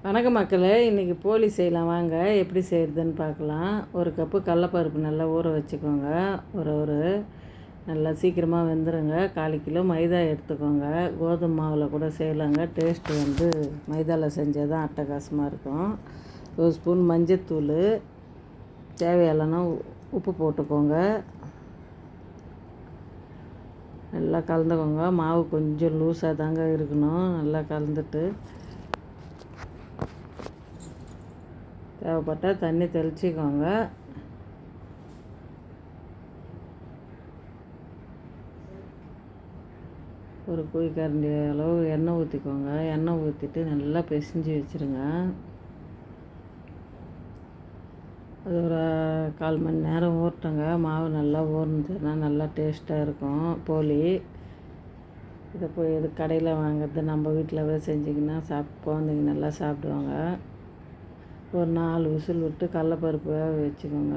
வணக்கம் மக்களே, இன்றைக்கி போலி செய்யலாம் வாங்க. எப்படி செய்கிறதுன்னு பார்க்கலாம். ஒரு கப்பு கடலப்பருப்பு நல்லா ஊற வச்சுக்கோங்க. ஒரு நல்லா சீக்கிரமாக வெந்துடுங்க. 1/4 கிலோ மைதா எடுத்துக்கோங்க. கோதுமை மாவில் கூட செய்யலாங்க. டேஸ்ட்டு மைதாவில் செஞ்சால் தான் அட்டகாசமாக இருக்கும். 1 ஸ்பூன் மஞ்சத்தூள், தேவையான உப்பு போட்டுக்கோங்க. நல்லா கலந்துக்கோங்க. மாவு கொஞ்சம் லூஸாக தாங்க இருக்கணும். நல்லா கலந்துட்டு தேவைப்பட்டால் தண்ணி தெளிச்சிக்கோங்க. ஒரு குழிக்கரண்டி அளவு எண்ணெய் ஊற்றிக்கோங்க. எண்ணெய் ஊற்றிட்டு நல்லா பிசைஞ்சு வச்சுருங்க. அது ஒரு 1/4 மணி நேரம் ஊறட்டுங்க. மாவு நல்லா ஊறினதுன்னா நல்லா டேஸ்ட்டாக இருக்கும் போலி. இதை போய் இது கடையில் வாங்குறது நம்ம வீட்டிலவே செஞ்சிங்கன்னா குழந்தைங்க நல்லா சாப்பிடுவாங்க. ஒரு 4 விசில் விட்டு கடலப்பருப்பு வேக வச்சுக்கோங்க.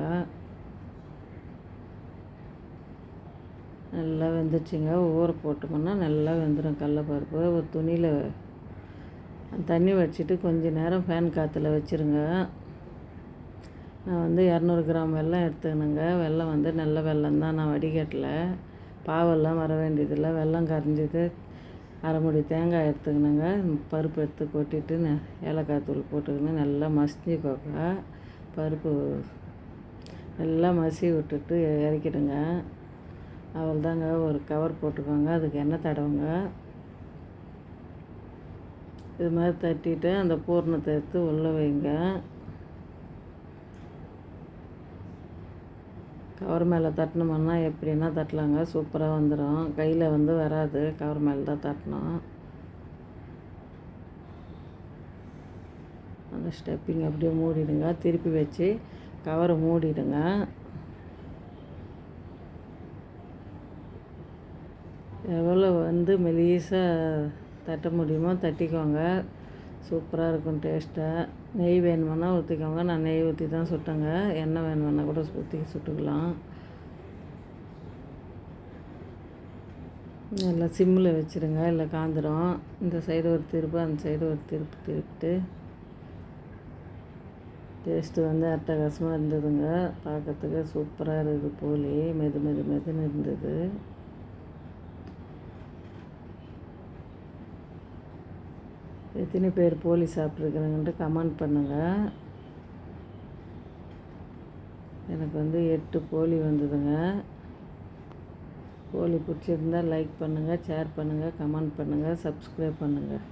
நல்லா வெந்துச்சுங்க. ஊற போட்டோம்னா நல்லா வெந்துடும் கடலப்பருப்பு. ஒரு துணியில் தண்ணி வச்சுட்டு கொஞ்சம் நேரம் ஃபேன் காற்றுல வச்சுருங்க. நான் 200 கிராம் வெல்லம் எடுத்துக்கணுங்க. வெல்லம் நல்ல வெல்லம் தான், நான் வடிகட்டல. பாவெல்லாம் வர வேண்டியதில்லை. வெல்லம் கரைஞ்சிது. 1/2 மூடி தேங்காய் எடுத்துக்கணுங்க. பருப்பு எடுத்து கொட்டிட்டு ஏலக்காய் தூள் போட்டுக்கணும். நல்லா மசிஞ்சிக்கோங்க. பருப்பு நல்லா மசி விட்டுட்டு இறக்கிடுங்க. அவ்வளோதாங்க. ஒரு கவர் போட்டுக்கோங்க. அதுக்கு எண்ணெய் தடவுங்க. இது மாதிரி தட்டிட்டு அந்த பூரணத்தை எடுத்து உள்ளே வைங்க. கவர் மேலே தட்டணுமன்னா எப்படின்னா தட்டலாங்க. சூப்பராக வந்துடும். கையில் வராது. கவர் மேலே தான் தட்டணும். அந்த ஸ்டெப்பிங் அப்படியே மூடிடுங்க. திருப்பி வச்சு கவரை மூடிடுங்க. எவ்வளோ மெலிசாக தட்ட முடியுமோ தட்டிக்கோங்க. சூப்பராக இருக்கும் டேஸ்ட்டாக. நெய் வேணுமென்னா ஊற்றிக்கோங்க. நான் நெய் ஊற்றி தான் சுட்டேங்க. எண்ணெய் வேணுமென்னா கூட ஊற்றி சுட்டுக்கலாம். நல்லா சிம்மில் வச்சுருங்க, இல்லை காந்துடும். இந்த சைடு ஒரு திருப்பு, அந்த சைடு ஒரு திருப்பிட்டு டேஸ்ட்டு அட்டகாசமாக இருந்ததுங்க. பார்க்கறதுக்கு சூப்பராக இருக்குது. போலி மெதுன்னு இருந்தது. எத்தனை பேர் போலி சாப்பிட்ருக்குறாங்கன்ட்டு கமெண்ட் பண்ணுங்கள். எனக்கு 8 போலி வந்ததுங்க. போலி பிடிச்சிருந்தால் லைக் பண்ணுங்கள், ஷேர் பண்ணுங்கள், கமெண்ட் பண்ணுங்கள், சப்ஸ்கிரைப் பண்ணுங்கள்.